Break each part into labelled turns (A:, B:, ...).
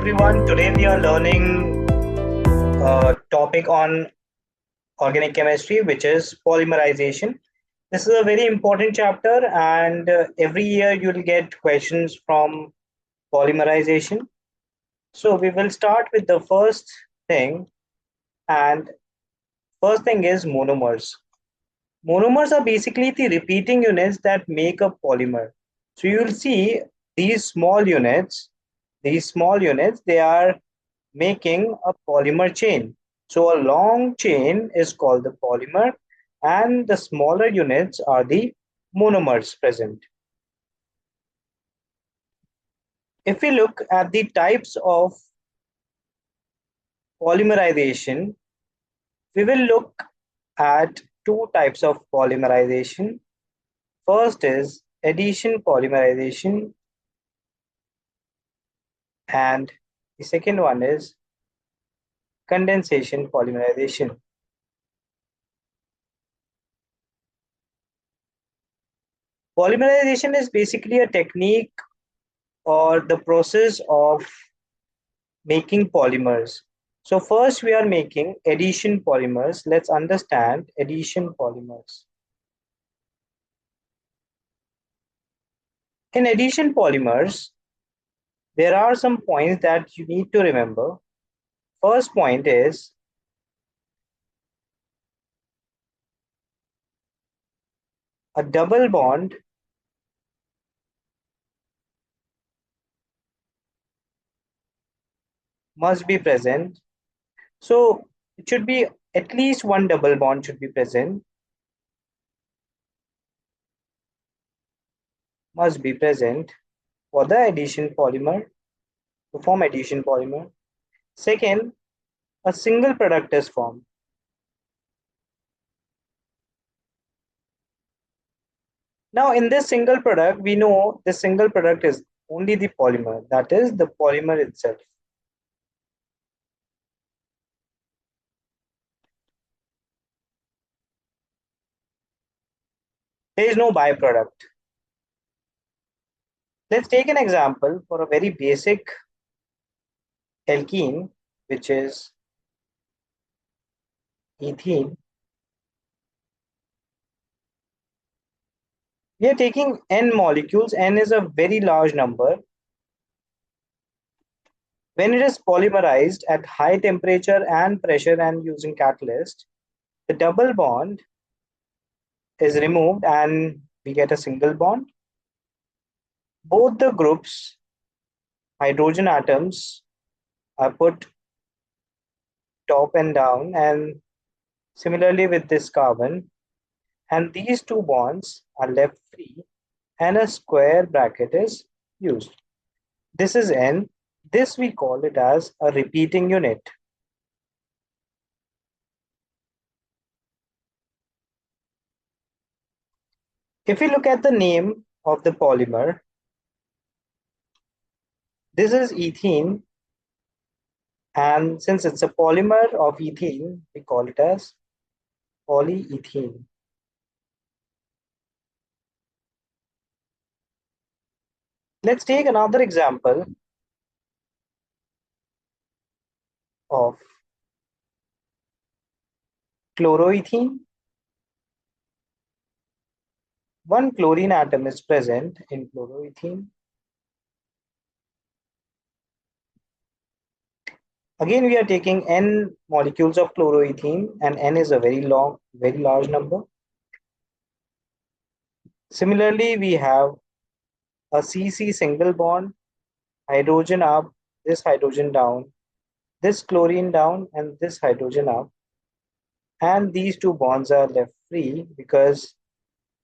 A: everyone. Today we are learning a topic on organic chemistry, which is polymerization. This is a very important chapter, and every year you'll get questions from polymerization. So we will start with the first thing, and first thing is monomers. Monomers are basically the repeating units that make a polymer. So you'll see these small units, they are making a polymer chain. So a long chain is called the polymer, and the smaller units are the monomers present. If we look at the types of polymerization, we will look at two types of polymerization. First is addition polymerization, and the second one is condensation polymerization. Polymerization is basically a technique or the process of making polymers. So first we are making addition polymers. Let's understand addition polymers. In addition polymers, there are some points that you need to remember. First point is a double bond must be present. So it should be at least one double bond should be present, must be present for the addition polymer, to form addition polymer. Second, a single product is formed. Now in this single product, we know this single product is only the polymer, that is the polymer itself. There is no byproduct. Let's take an example for a very basic alkene, which is ethene. We are taking n molecules. N is a very large number. When it is polymerized at high temperature and pressure and using catalyst, the double bond is removed and we get a single bond. Both the groups, hydrogen atoms, are put top and down, and similarly with this carbon, and these two bonds are left free and a square bracket is used. This is N. This we call it as a repeating unit. If we look at the name of the polymer, this is ethene, and since it's a polymer of ethene, we call it as polyethene. Let's take another example of chloroethene. One chlorine atom is present in chloroethene. Again, we are taking n molecules of chloroethene, and n is a very large number. Similarly, we have a CC single bond, hydrogen up, this hydrogen down, this chlorine down, and this hydrogen up. And these two bonds are left free because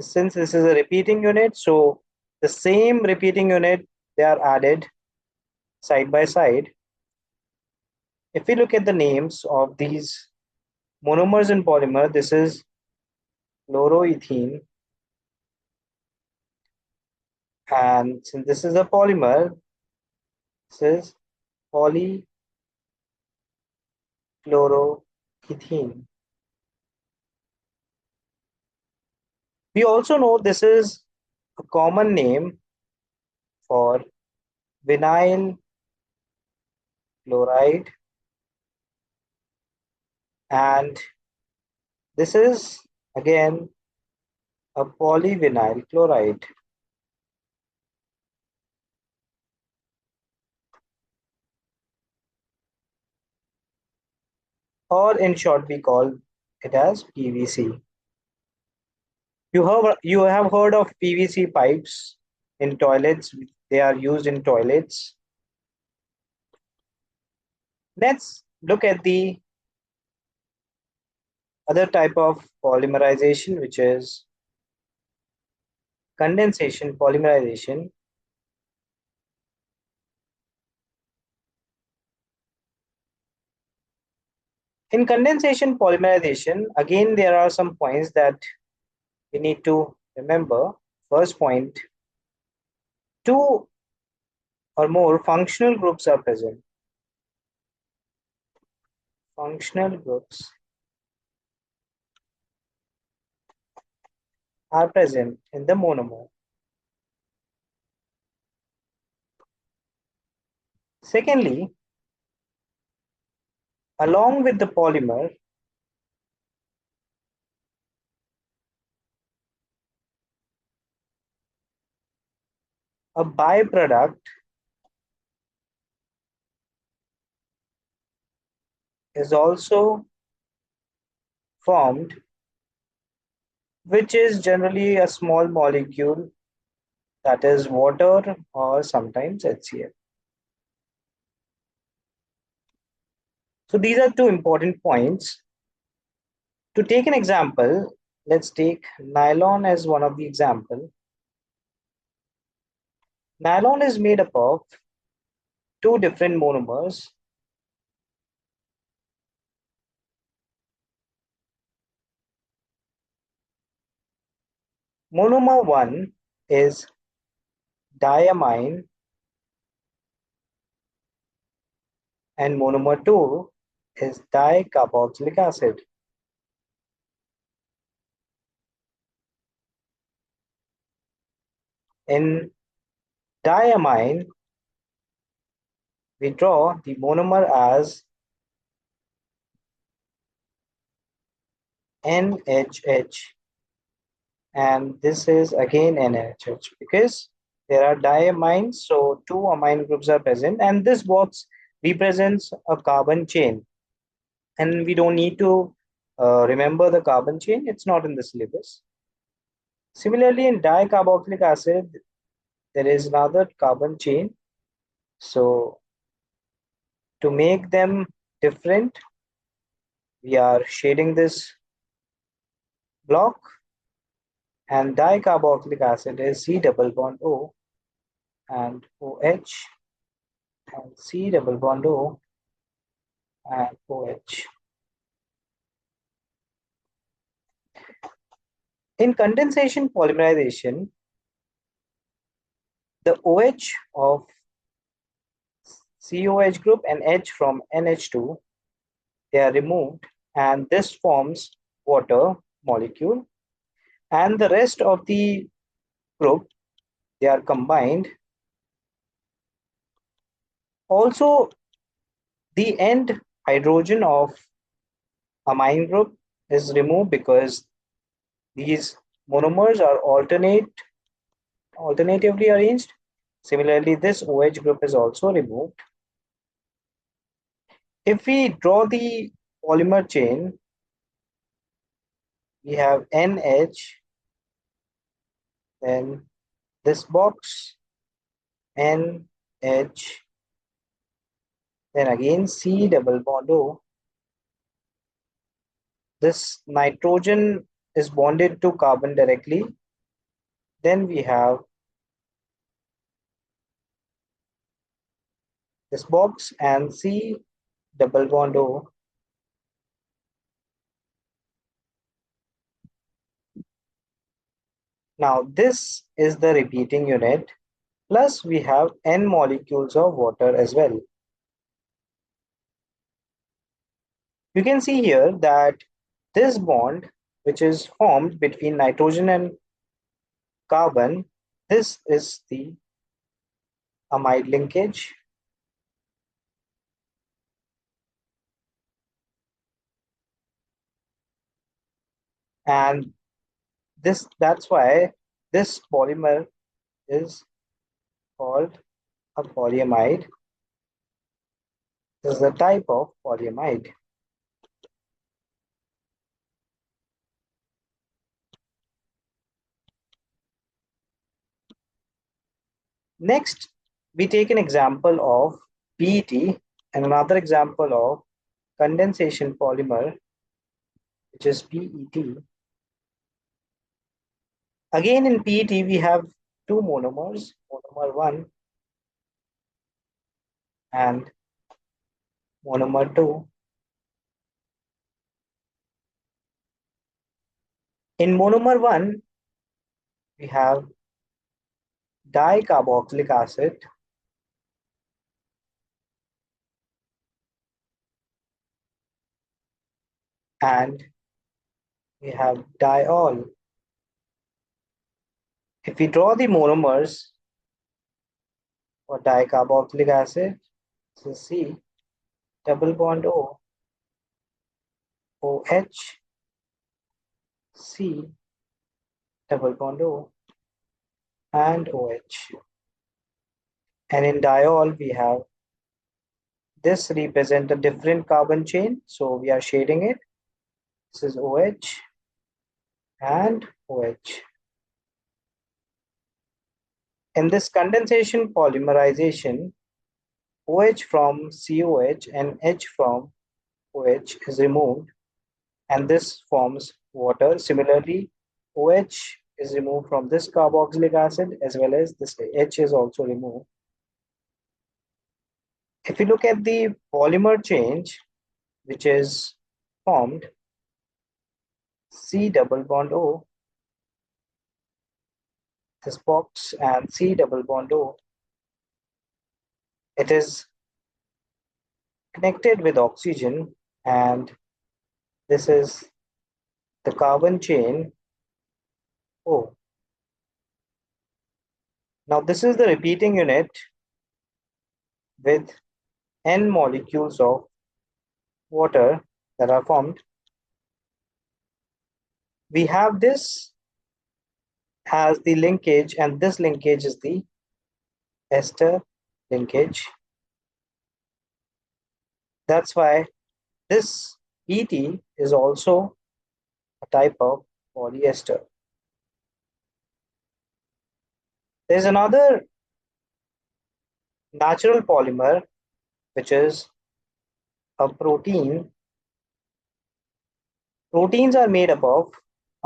A: since this is a repeating unit, so the same repeating unit, they are added side by side. If we look at the names of these monomers in polymer, this is chloroethene, and since this is a polymer, this is polychloroethene. We also know this is a common name for vinyl chloride, and this is again a polyvinyl chloride, or in short we call it as PVC. You have heard of PVC pipes in toilets. They are used in toilets. Let's look at the other type of polymerization, which is condensation polymerization. In condensation polymerization, again, there are some points that we need to remember. First point, two or more functional groups are present. Functional groups are present in the monomer. Secondly, along with the polymer, a byproduct is also formed, which is generally a small molecule, that is water or sometimes HCl. So these are two important points. To take an example, let's take nylon as one of the example. Nylon is made up of two different monomers. Monomer 1 is diamine and monomer 2 is dicarboxylic acid. In diamine, we draw the monomer as NHH, and this is again NHH because there are diamines, so two amine groups are present, and this box represents a carbon chain. And we don't need to remember the carbon chain, it's not in the syllabus. Similarly, in dicarboxylic acid, there is another carbon chain. So to make them different, we are shading this block, and dicarboxylic acid is C double bond O and OH, and C double bond O and OH. In condensation polymerization, the OH of COH group and H from NH2, they are removed, and this forms water molecule, and the rest of the group, they are combined. Also, the end hydrogen of amine group is removed because these monomers are alternatively arranged. Similarly, this OH group is also removed. If we draw the polymer chain, we have NH, then this box, NH, then again C double bond O. This nitrogen is bonded to carbon directly. Then we have this box and C double bond O. Now this is the repeating unit, plus we have N molecules of water as well. You can see here that this bond, which is formed between nitrogen and carbon, this is the amide linkage. And that's why this polymer is called a polyamide. This is a type of polyamide. Next, we take an example of PET and another example of condensation polymer, which is PET. Again, in PET, we have two monomers, monomer 1 and monomer 2. In monomer 1, we have dicarboxylic acid and we have diol. If we draw the monomers for dicarboxylic acid, so C double bond O, OH, C double bond O, and OH. And in diol, we have this represent a different carbon chain, so we are shading it. This is OH and OH. In this condensation polymerization, OH from COH and H from OH is removed, and this forms water. Similarly, OH is removed from this carboxylic acid as well as this H is also removed. If you look at the polymer change, which is formed, C double bond O, this box and C double bond O, it is connected with oxygen, and this is the carbon chain O. Now this is the repeating unit with N molecules of water that are formed. We have this as the linkage, and this linkage is the ester linkage. That's why this ET is also a type of polyester. There's another natural polymer, which is a protein. Proteins are made up of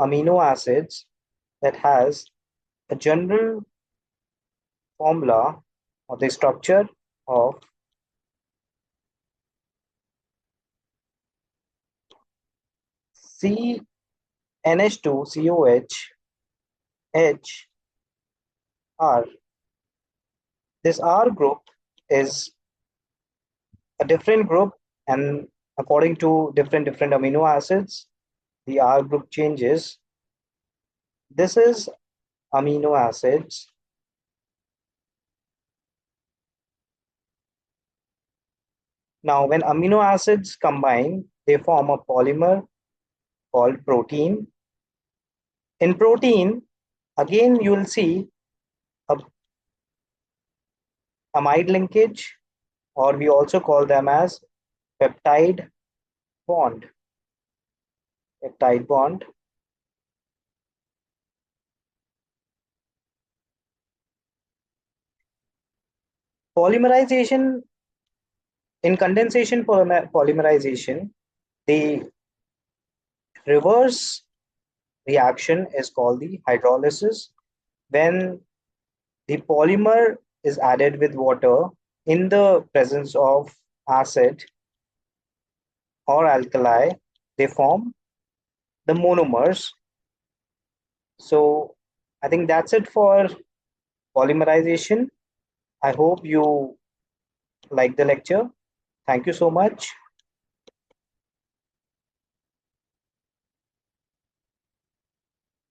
A: amino acids that has a general formula or the structure of CNH2COH H R. This R group is a different group, and according to different amino acids, the R group changes. This is amino acids. Now, when amino acids combine, they form a polymer called protein. In protein, again, you will see a amide linkage, or we also call them as peptide bond. Peptide bond. Polymerization, in condensation polymerization, the reverse reaction is called the hydrolysis. When the polymer is added with water in the presence of acid or alkali, they form the monomers. So I think that's it for polymerization. I hope you like the lecture. Thank you so much.